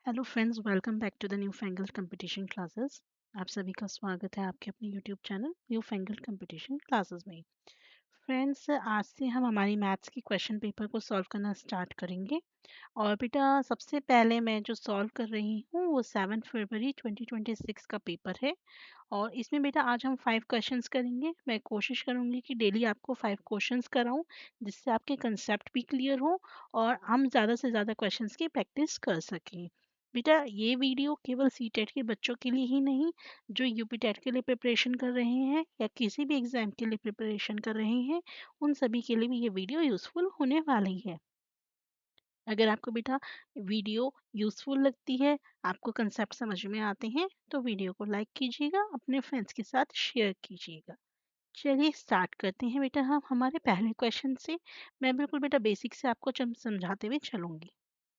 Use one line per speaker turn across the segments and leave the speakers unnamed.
Hello friends, welcome back to the new fangle competition classes. आप सभी का स्वागत है आपके अपने YouTube channel new fangle competition classes में। फ्रेंड्स, आज से हम हमारी मैथ्स की क्वेश्चन पेपर को सॉल्व करना स्टार्ट करेंगे। और बेटा, सबसे पहले मैं जो सॉल्व कर रही हूँ वो 7 फरवरी 2026 का पेपर है। और इसमें बेटा आज हम 5 क्वेश्चंस करेंगे। मैं कोशिश करूँगी कि डेली आपको 5 क्वेश्चंस कराऊँ, जिससे आपके कंसेप्ट भी क्लियर हो और हम ज़्यादा से ज़्यादा क्वेश्चंस की प्रैक्टिस कर सकें। बेटा, ये वीडियो केवल सीटेट के बच्चों के लिए ही नहीं, जो यूपी टेट के लिए प्रिपरेशन कर रहे हैं या किसी भी एग्जाम के लिए प्रिपरेशन कर रहे हैं, उन सभी के लिए भी ये वीडियो यूज़फुल होने वाली है। अगर आपको बेटा वीडियो यूज़फुल लगती है, आपको कंसेप्ट समझ में आते हैं, तो वीडियो को लाइक कीजिएगा, अपने फ्रेंड्स के साथ शेयर कीजिएगा। चलिए स्टार्ट करते हैं बेटा हम हमारे पहले क्वेश्चन से। मैं बिल्कुल बेटा बेसिक से आपको समझाते हुए चलूंगी।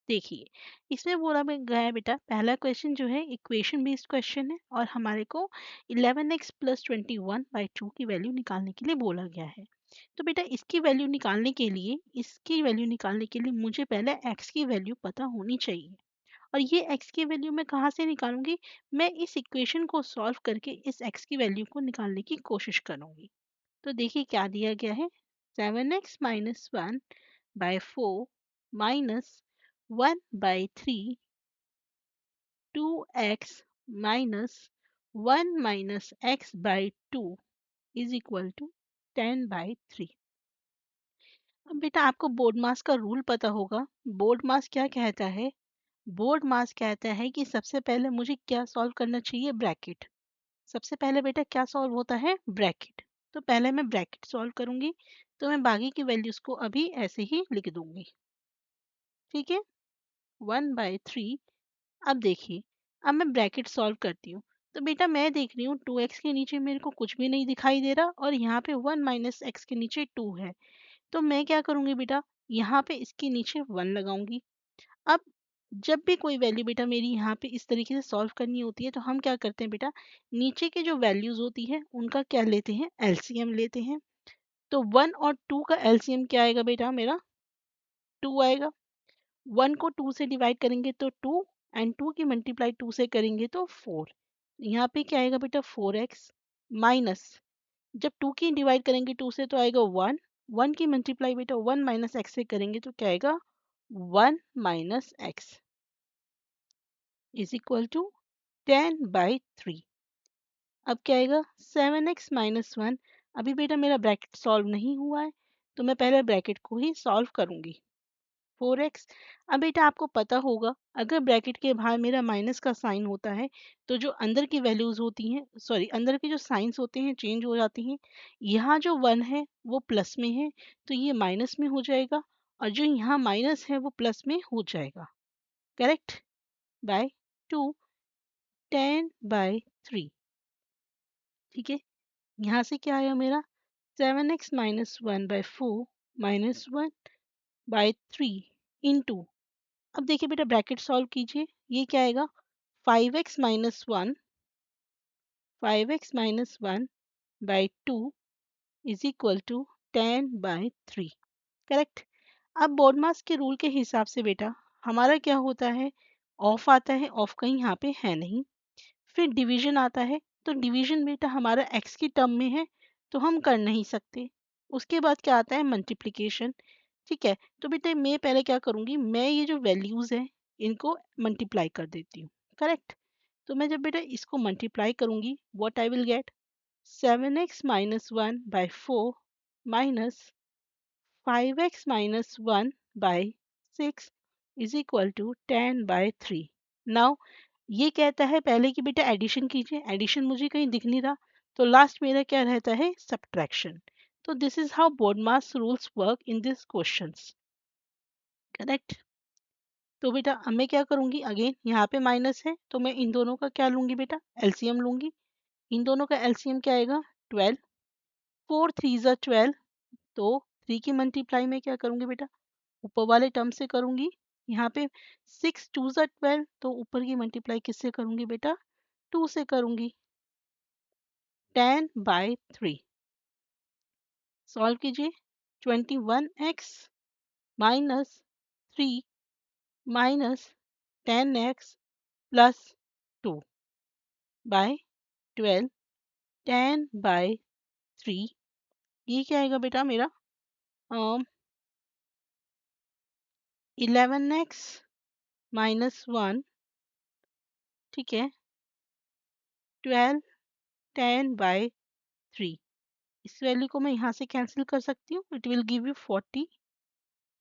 देखिए, इसमें बोला गया है बेटा, पहला क्वेश्चन जो है इक्वेशन बेस्ड क्वेश्चन है और हमारे को 11x प्लस 21/2 की वैल्यू निकालने के लिए बोला गया है। तो बेटा इसकी वैल्यू निकालने के लिए मुझे पहले x की वैल्यू पता होनी चाहिए। और ये x की वैल्यू मैं कहाँ से निकालूंगी? मैं इस इक्वेशन को सॉल्व करके इस x की वैल्यू को निकालने की कोशिश करूंगी। तो देखिए क्या दिया गया है। 7x - 1/4 minus 1/3, 2x minus 1 minus x by 2 is equal to 10/3। अब बेटा आपको बोर्ड मास का रूल पता होगा। बोर्ड मास क्या कहता है? बोर्ड मास कहता है कि सबसे पहले मुझे क्या सॉल्व करना चाहिए? ब्रैकेट। सबसे पहले बेटा क्या सॉल्व होता है? ब्रैकेट। तो पहले मैं ब्रैकेट सॉल्व करूंगी, तो मैं बाकी की वैल्यूज को अभी ऐसे ही लिख दूंगी। ठीक है, 1/3। अब देखिए, अब मैं ब्रैकेट सॉल्व करती हूँ। तो बेटा मैं देख रही हूँ 2x के नीचे मेरे को कुछ भी नहीं दिखाई दे रहा और यहाँ पे 1 माइनस एक्स के नीचे 2 है। तो मैं क्या करूँगी बेटा, यहाँ पे इसके नीचे 1 लगाऊंगी। अब जब भी कोई वैल्यू बेटा मेरी यहाँ पे इस तरीके से सॉल्व करनी होती है, तो हम क्या करते हैं बेटा, नीचे के जो वैल्यूज होती है उनका क्या लेते हैं? एलसीएम लेते हैं। तो 1 और 2 का एलसीएम क्या आएगा बेटा? मेरा 2 आएगा। 1 को 2 से डिवाइड करेंगे तो 2, एंड 2 की मल्टीप्लाई 2 से करेंगे तो 4। यहाँ पे क्या आएगा बेटा? 4x माइनस, जब 2 की डिवाइड करेंगे 2 से तो आएगा 1। 1 की मल्टीप्लाई बेटा 1 माइनस एक्स से करेंगे तो क्या आएगा? 1 minus x is equal to 10/3। अब क्या आएगा? 7x - 1। अभी बेटा मेरा ब्रैकेट सॉल्व नहीं हुआ है, तो मैं पहले ब्रैकेट को ही सॉल्व करूंगी। 4x। अब बेटा आपको पता होगा, अगर ब्रैकेट के बाहर मेरा माइनस का साइन होता है, तो जो अंदर की वैल्यूज होती हैं, सॉरी, अंदर के जो साइंस होते हैं चेंज हो जाती हैं। यहाँ जो 1 है वो प्लस में है, तो ये माइनस में हो जाएगा, और जो यहाँ माइनस है वो प्लस में हो जाएगा। करेक्ट? बाय 2, 10/3। ठीक है, यहाँ से क्या आया मेरा? 7x - 1/4 माइनस 1/3 इंटू, अब देखिए बेटा ब्रैकेट सॉल्व कीजिए, ये क्या आएगा? 5x - 1, 5x - 1/2 is equal to 10/3। Correct? अब बोर्ड मास के रूल के हिसाब से बेटा हमारा क्या होता है? ऑफ आता है, ऑफ कहीं यहाँ पे है नहीं। फिर डिवीजन आता है, तो डिवीजन बेटा हमारा x की टर्म में है, तो हम कर नहीं सकते। उसके बाद क्या आता है? मल्टीप्लिकेशन। ठीक है, तो बेटा मैं पहले क्या करूंगी, मैं ये जो वैल्यूज है इनको मल्टीप्लाई कर देती हूँ। करेक्ट? तो मैं जब बेटा इसको मल्टीप्लाई करूंगी, what I will get? 7x - 1/4 minus 5x - 1/6 is equal to 10/3। Now ये कहता है पहले कि बेटा एडिशन कीजिए, एडिशन मुझे कहीं दिख नहीं रहा, तो लास्ट मेरा क्या रहता है? सब्ट्रैक्शन। तो this is how board mass rules work in this questions. Correct? तो बेटा अब मैं क्या करूंगी, अगेन यहाँ पे माइनस है, तो मैं इन दोनों का क्या लूंगी बेटा? एलसीएम लूंगी। इन दोनों का एलसीएम क्या आएगा? 12। 4 3 ज़ा 12, तो 3 की मल्टीप्लाई में क्या करूंगी बेटा? ऊपर वाले टर्म से करूंगी। यहाँ पे 6 2 ज़ा 12, तो ऊपर की मल्टीप्लाई किससे करूंगी बेटा? 2 से करूंगी। 10/3। सॉल्व कीजिए। 21x - 3 - 10x plus 2 bye 12 10 bye 3। ये क्या आएगा बेटा मेरा 11x माइनस 1, ठीक है, 12 10 बाय 3। इस वैल्यू को मैं यहाँ से कैंसिल कर सकती हूँ। It will give you 40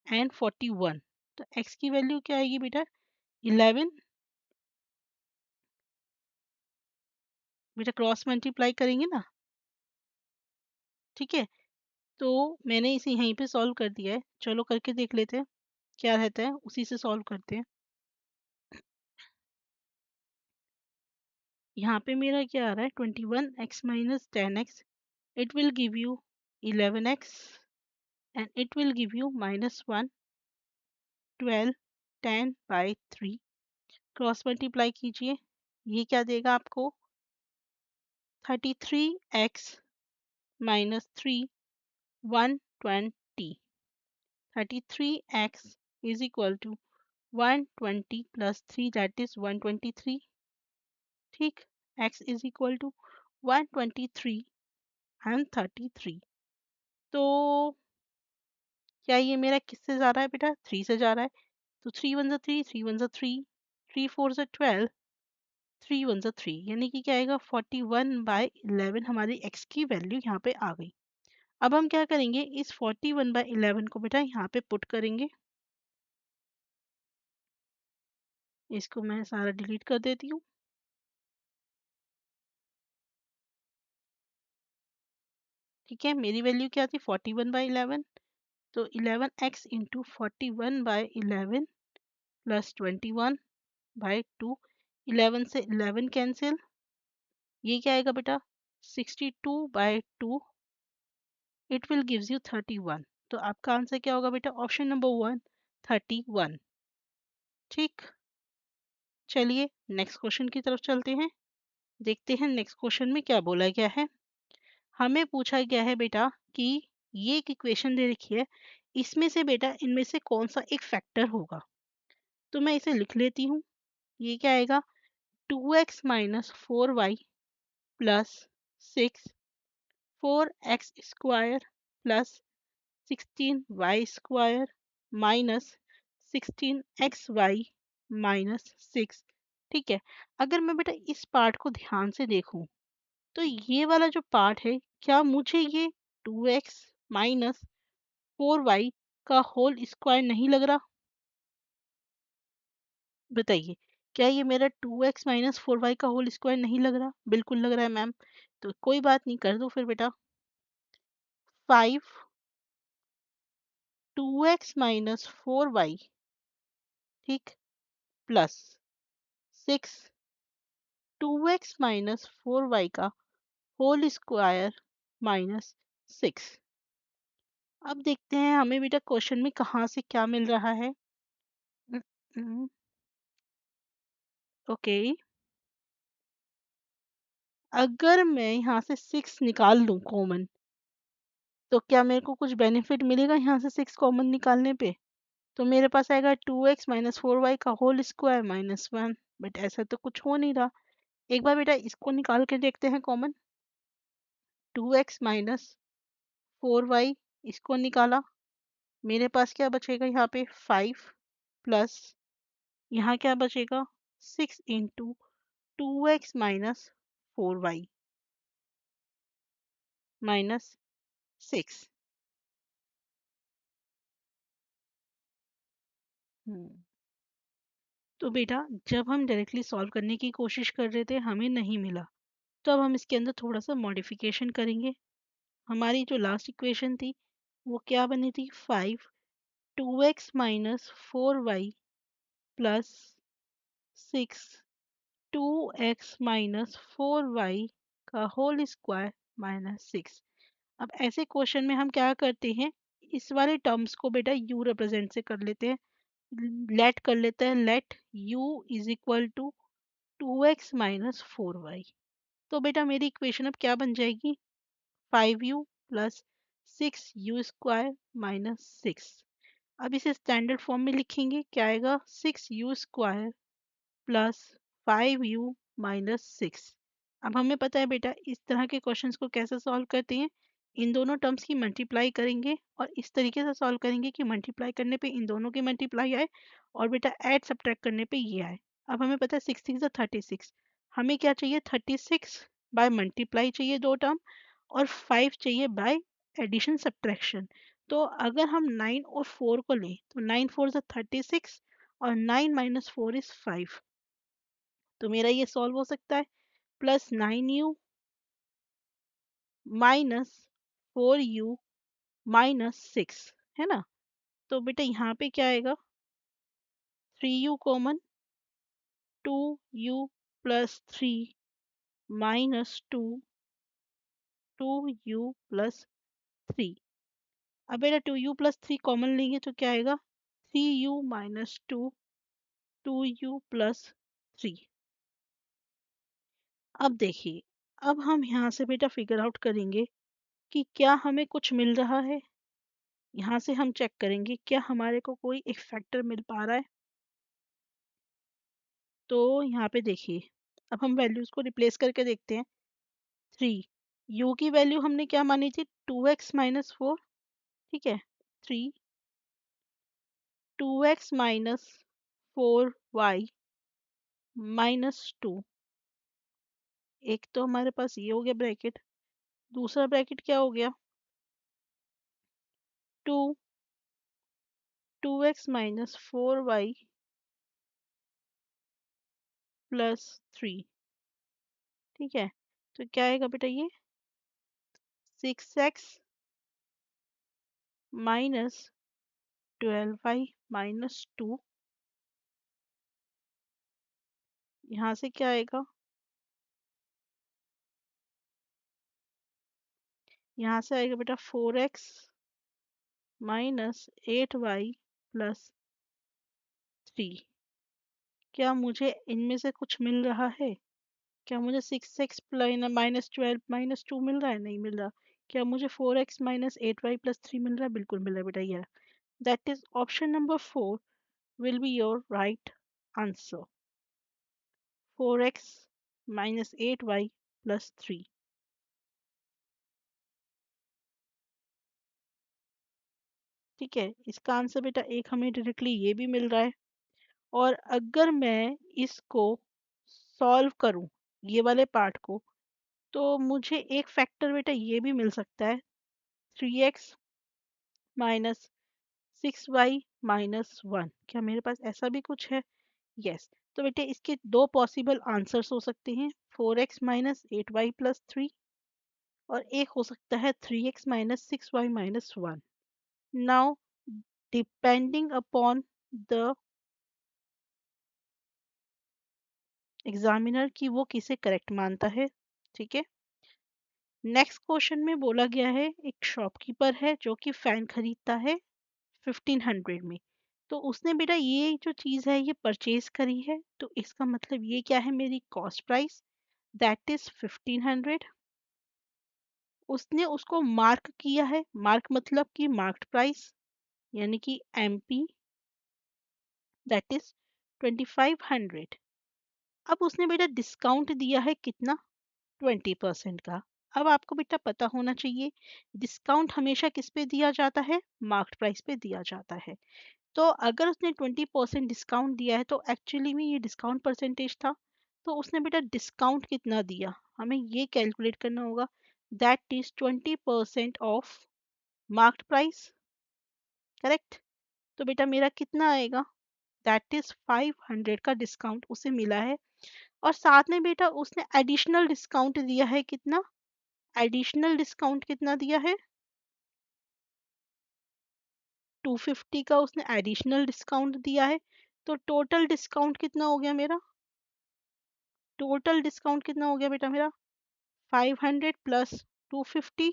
and 41। तो x की वैल्यू क्या आएगी बेटा 11। बेटा क्रॉस मल्टीप्लाई करेंगे ना, ठीक है। तो मैंने इसे यहीं पे सॉल्व कर दिया है, चलो करके देख लेते हैं क्या रहता है, उसी से सॉल्व करते हैं। यहाँ पे मेरा क्या आ रहा है 21x minus 10x, it will give you 11x and it will give you minus 1 12 10 by 3। Cross multiply कीजिए, ये क्या देगा आपको 33x minus 3 120। 33x is equal to 120 plus 3 that is 123। ठीक, x is equal to 123 and 33। तो क्या ये मेरा किससे जा रहा है बेटा 3 से जा रहा है। तो 3 1 3 3 1 3 3 4 12 3 1 3 यानी कि क्या आएगा 41/11 हमारी x की वैल्यू यहाँ पे आ गई। अब हम क्या करेंगे इस 41/11 को बेटा यहाँ पे पुट करेंगे। इसको मैं सारा डिलीट कर देती हूँ। ठीक है, मेरी वैल्यू क्या थी 41/11। तो 11x इंटू 41/11 प्लस 21/2। 11 से 11 कैंसिल, ये क्या आएगा बेटा 62/2। It will gives you 31। तो आपका आंसर क्या होगा बेटा ऑप्शन नंबर 1 31। ठीक, चलिए नेक्स्ट क्वेश्चन की तरफ चलते हैं, देखते हैं नेक्स्ट क्वेश्चन में क्या बोला गया है। हमें पूछा गया है बेटा कि ये एक इक्वेशन दे रखी है, इसमें से बेटा इनमें से कौन सा एक फैक्टर होगा। तो मैं इसे लिख लेती हूँ। ये क्या आएगा 2x minus 4y plus 6 4x square plus 16y square minus 16xy minus 6। ठीक है, अगर मैं बेटा इस पार्ट को ध्यान से देखूं तो ये वाला जो पार्ट है, क्या मुझे ये 2x माइनस 4y का होल स्क्वायर नहीं लग रहा। बताइए, क्या ये मेरा 2x माइनस 4y का होल स्क्वायर नहीं लग रहा। बिल्कुल लग रहा है मैम। तो कोई बात नहीं, कर दो फिर बेटा 5 2x माइनस 4y, ठीक, प्लस 6 2x माइनस 4y का होल स्क्वायर माइनस 6। अब देखते हैं हमें बेटा क्वेश्चन में कहाँ से क्या मिल रहा है। ओके, अगर मैं यहाँ से 6 निकाल दूँ कॉमन, तो क्या मेरे को कुछ बेनिफिट मिलेगा यहाँ से 6 कॉमन निकालने पे। तो मेरे पास आएगा 2x माइनस 4y का होल स्क्वायर माइनस 1। बट ऐसा तो कुछ हो नहीं रहा। एक बार बेटा इसको निकाल के देखते हैं कॉमन। 2x माइनस 4y, इसको निकाला, मेरे पास क्या बचेगा यहाँ पे 5 प्लस यहाँ क्या बचेगा 6 into 2x minus 4y minus 6। तो बेटा जब हम डायरेक्टली सॉल्व करने की कोशिश कर रहे थे हमें नहीं मिला, तो अब हम इसके अंदर थोड़ा सा मॉडिफिकेशन करेंगे। हमारी जो लास्ट इक्वेशन थी वो क्या बनी थी 5 2x minus 4y plus 6 2x minus 4y का होल स्क्वायर माइनस 6। अब ऐसे क्वेश्चन में हम क्या करते हैं, इस वाले टर्म्स को बेटा u रिप्रेजेंट से कर लेते हैं। लेट कर लेते हैं, let u is equal to 2x minus 4y। तो बेटा मेरी इक्वेशन अब क्या बन जाएगी 5u plus 6u square minus 6। अब इसे स्टैंडर्ड फॉर्म में लिखेंगे, क्या आएगा 6u square plus 5u minus 6। अब हमें पता है बेटा इस तरह के क्वेश्चंस को कैसे सॉल्व करते हैं। इन दोनों टर्म्स की मल्टीप्लाई करेंगे और इस तरीके से सॉल्व करेंगे कि मल्टीप्लाई करने पे इन दोनों की मल्टीप्लाई आए और बेटा ऐड सब्ट्रैक्ट करने पे ये आए। अब हमें पता है 6 6 36, हमें क्या चाहिए 36 बाय मल्टीप्लाई चाहिए दो टर्म, और 5 चाहिए बाय एडिशन सब्ट्रैक्शन। तो अगर हम 9 और 4 को लें तो 9 4 36 और 9 माइनस 4 इज 5। तो मेरा ये सॉल्व हो सकता है। Plus 9u minus 4u minus 6, है ना। तो बेटा यहाँ पे क्या आएगा, 3u common, 2u plus 3 minus 2, 2u plus 3। अब बेटा 2u प्लस 3 कॉमन लेंगे तो क्या आएगा, 3u माइनस 2, 2u प्लस 3। अब देखिए, अब हम यहाँ से बेटा फिगर आउट करेंगे कि क्या हमें कुछ मिल रहा है। यहाँ से हम चेक करेंगे क्या हमारे को कोई एक फैक्टर मिल पा रहा है। तो यहाँ पे देखिए, अब हम वैल्यूज को रिप्लेस करके देखते हैं। 3, u की वैल्यू हमने क्या मानी थी, 2x माइनस 4, ठीक है। 3, 2x माइनस 4y माइनस 2। एक तो हमारे पास ये हो गया ब्रैकेट, दूसरा ब्रैकेट क्या हो गया, 2, 2x माइनस 4y प्लस 3, ठीक है। तो क्या आएगा बेटा, ये 6x माइनस 12y माइनस 2। यहाँ से क्या आएगा, यहाँ से आएगा बेटा 4x माइनस 8y प्लस 3। क्या मुझे इनमें से कुछ मिल रहा है, क्या मुझे 6x माइनस 12 माइनस 2 मिल रहा है, नहीं मिल रहा। क्या मुझे 4x माइनस 8y प्लस 3 मिल रहा है, बिल्कुल मिल रहा है बेटा। ये that is option number 4 will be your right answer, 4x minus 8y plus 3। ठीक है, इसका आंसर बेटा एक हमें डायरेक्टली ये भी मिल रहा है। और अगर मैं इसको सॉल्व करूं, ये वाले पार्ट को, तो मुझे एक फैक्टर बेटा ये भी मिल सकता है, 3x माइनस 6y माइनस 1। क्या मेरे पास ऐसा भी कुछ है, यस। तो बेटे इसके दो पॉसिबल आंसर्स हो सकते हैं, 4x माइनस 8y प्लस 3, और एक हो सकता है 3x minus 6y minus 1। Now depending upon the examiner कि वो किसे करेक्ट मानता है, ठीक है। नेक्स्ट क्वेश्चन में बोला गया है, एक शॉपकीपर है जो कि फैन खरीदता है 1500 में। तो उसने बेटा ये जो चीज़ है ये परचेज करी है, तो इसका मतलब ये क्या है, मेरी कॉस्ट प्राइस दैट इज 1500। उसने उसको मार्क किया है, मार्क मतलब कि मार्क्ड प्राइस, यानी कि एमपी दैट इज 2500। अब उसने बेटा डिस्काउंट दिया है कितना, 20% का। अब आपको बेटा पता होना चाहिए डिस्काउंट हमेशा किस पे दिया जाता है, मार्क्ड प्राइस पे दिया जाता है। तो अगर उसने 20% डिस्काउंट दिया है तो एक्चुअली में ये डिस्काउंट परसेंटेज था। तो उसने बेटा डिस्काउंट कितना दिया, हमें ये कैलकुलेट करना होगा, that is 20% of marked price, correct. तो बेटा मेरा कितना आएगा, दैट इज 500 का डिस्काउंट उसे मिला है। और साथ में बेटा उसने एडिशनल डिस्काउंट दिया है कितना, एडिशनल डिस्काउंट कितना दिया है, 250 का उसने एडिशनल डिस्काउंट दिया है। तो टोटल डिस्काउंट कितना हो गया मेरा, टोटल डिस्काउंट कितना हो गया बेटा मेरा, 500 प्लस 250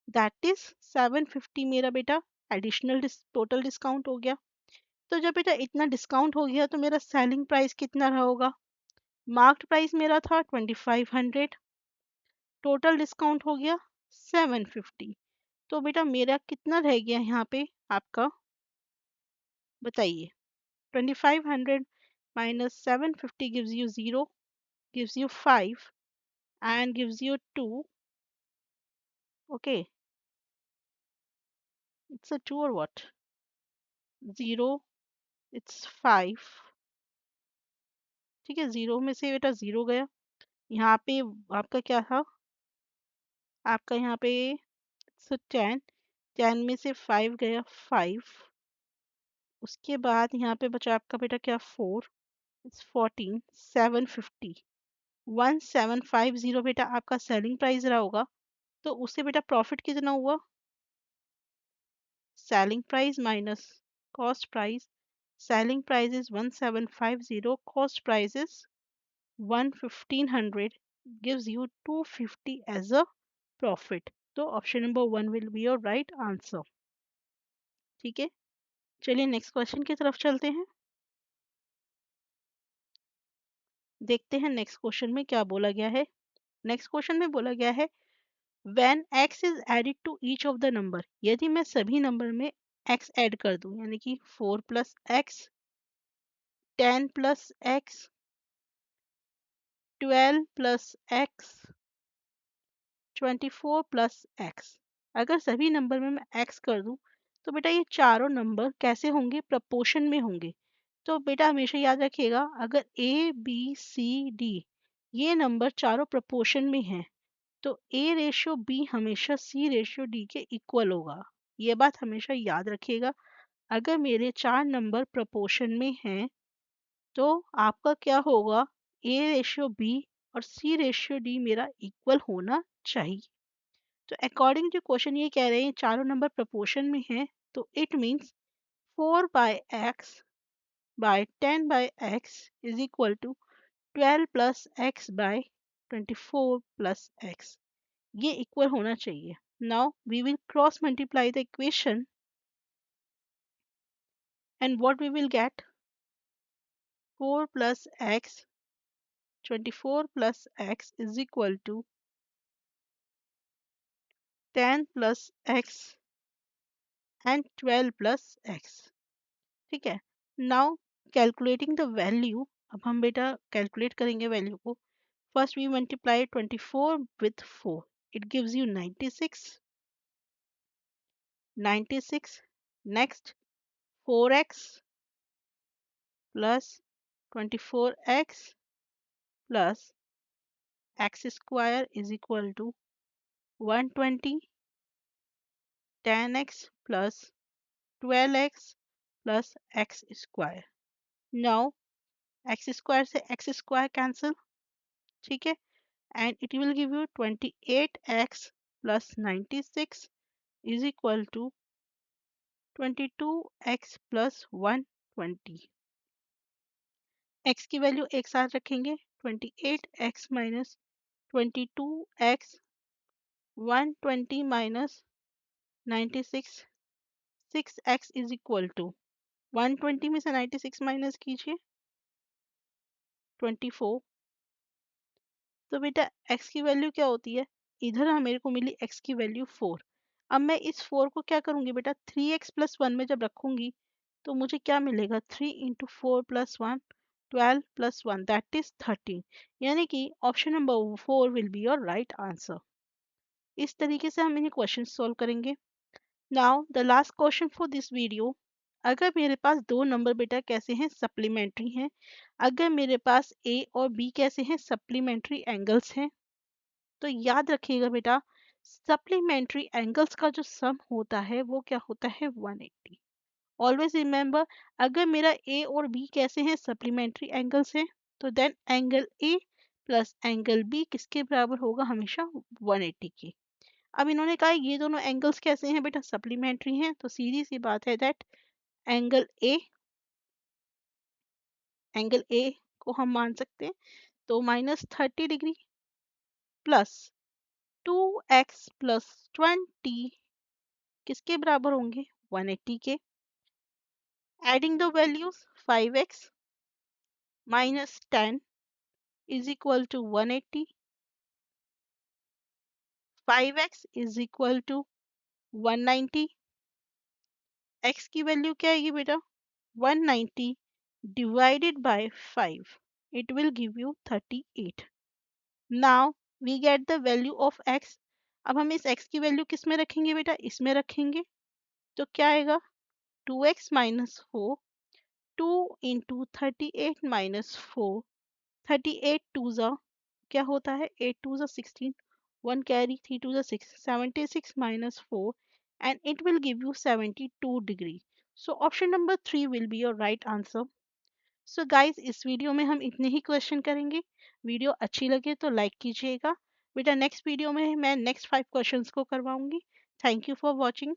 दैट इज 750 मेरा बेटा एडिशनल टोटल डिस्काउंट हो गया। तो जब बेटा इतना डिस्काउंट हो गया तो मेरा सेलिंग प्राइस कितना रहा होगा, मार्क्ड प्राइस मेरा था 2500, टोटल डिस्काउंट हो गया 750। तो बेटा मेरा कितना रह गया यहाँ पे आपका, बताइए। 2500 minus 750 gives you 0, gives you 5, and gives you 2. Okay, it's a 2 or what? 0, it's 5. ठीक है, 0 में से बेटा 0 गया। यहाँ पे आपका क्या था? आपका यहाँ पे 10, 10 में से 5 गया, 5। उसके बाद यहाँ पे बचा आपका बेटा क्या? 4, इट्स 14, 750। 1750 बेटा आपका सेलिंग प्राइस रहा होगा, तो उससे बेटा प्रॉफिट कितना हुआ? Selling price minus cost price. Selling price is 1750, cost price is 1500, gives you 250 as a profit. तो option number 1 will be your right answer. ठीक है, चलिए नेक्स्ट क्वेश्चन की तरफ चलते हैं। देखते हैं नेक्स्ट क्वेश्चन में क्या बोला गया है। नेक्स्ट क्वेश्चन में बोला गया है when x is added to each of the number, यदि मैं सभी नंबर में x ऐड कर दूं, यानी कि 4 plus x, 10 plus x, 12 plus x, 24 plus x, अगर सभी नंबर में मैं x कर दूं, तो बेटा ये चारों नंबर कैसे होंगे? प्रपोर्शन में होंगे। तो बेटा हमेशा याद रखिएगा, अगर a b c d ये नंबर चारों प्रपोर्शन में हैं, तो a रेशियो b हमेशा c रेशियो d के इक्वल होगा। ये बात हमेशा याद रखिएगा। अगर मेरे चार नंबर प्रपोर्शन में हैं, तो आपका क्या होगा? a रेशियो b और c रेशियो d मेरा इक्वल होना चाहिए। तो अकॉर्डिंग टू क्वेश्चन ये कह रहे हैं चारों नंबर प्रपोर्शन में हैं, तो it means 4 by x by 10 by x is equal to 12 plus x by 24 plus x, ये इक्वल होना चाहिए। Now we will cross multiply the equation and what we will get? 4 plus x, 24 plus x is equal to 10 plus x and 12 plus x. ठीक है, now calculating the value, अब हम बेटा calculate करेंगे value को। First we multiply 24 with 4, it gives you 96, 96, next 4x plus 24x plus x square is equal to 120, 10x plus 12x plus x square. Now x square से x square cancel, ठीक है, and it will give you 28x plus 96 is equal to 22x plus 120. x की value एक साथ रखेंगे, 28x minus 22x, 120 minus 96, 6x is equal to 120 में से 96 minus कीजिए, 24। तो बेटा x की वैल्यू क्या होती है? इधर मेरे को मिली x की वैल्यू 4। अब मैं इस 4 को क्या करूंगी बेटा? 3x प्लस 1 में जब रखूंगी, तो मुझे क्या मिलेगा? 3 into 4 plus 1, 12 plus 1 that is 13, यानी कि option number 4 will be your right answer. इस तरीके से हम इन्हें क्वेश्चन सॉल्व करेंगे। Now the last question for this video, अगर मेरे पास दो नंबर बेटा कैसे हैं? सप्लीमेंट्री हैं। अगर मेरे पास ए और बी कैसे हैं? सप्लीमेंट्री एंगल्स हैं। तो याद रखिएगा बेटा, सप्लीमेंट्री एंगल्स का जो सम होता है वो क्या होता है? 180। ऑलवेज रिमेंबर, अगर मेरा ए और बी कैसे हैं? सप्लीमेंट्री एंगल्स हैं, तो then angle A plus angle B किसके बराबर होगा? हमेशा 180 के। अब इन्होंने कहा ये दोनों एंगल्स कैसे हैं बेटा? सप्लीमेंट्री हैं, तो सीधी सी बात है दैट एंगल ए को हम मान सकते हैं, तो -30 डिग्री प्लस 2x प्लस 20 किसके बराबर होंगे? 180 के। Adding the values, 5x minus 10 is equal to 180, 5x is equal to 190। x की वैल्यू क्या आएगी बेटा? 190 divided by 5. It will give you 38. Now we get the value of x. अब हम इस x की वैल्यू किस में रखेंगे बेटा? इसमें रखेंगे. तो क्या आएगा? 2x minus 4. 2 into 38 minus 4. 38 2 जा क्या होता है? 8 2 जा 16. 1 carry 3 2 जा 6. 76 minus 4 and it will give you 72 degree. So option number 3 will be your right answer. So guys इस वीडियो में हम इतने ही क्वेश्चन करेंगे. वीडियो अच्छी लगे तो लाइक कीजिएगा. बेटा नेक्स्ट वीडियो में मैं नेक्स्ट 5 क्वेश्चंस को करवाऊंगी. Thank you for watching.